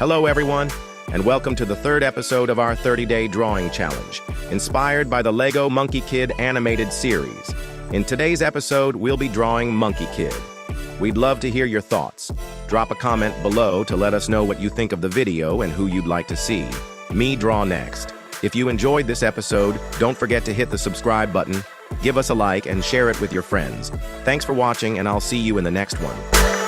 Hello everyone, and welcome to the third episode of our 30-day drawing challenge, inspired by the LEGO Monkie Kid animated series. In today's episode, we'll be drawing Monkie Kid. We'd love to hear your thoughts. Drop a comment below to let us know what you think of the video and who you'd like to see. Me draw next. If you enjoyed this episode, don't forget to hit the subscribe button, give us a like, and share it with your friends. Thanks for watching, and I'll see you in the next one.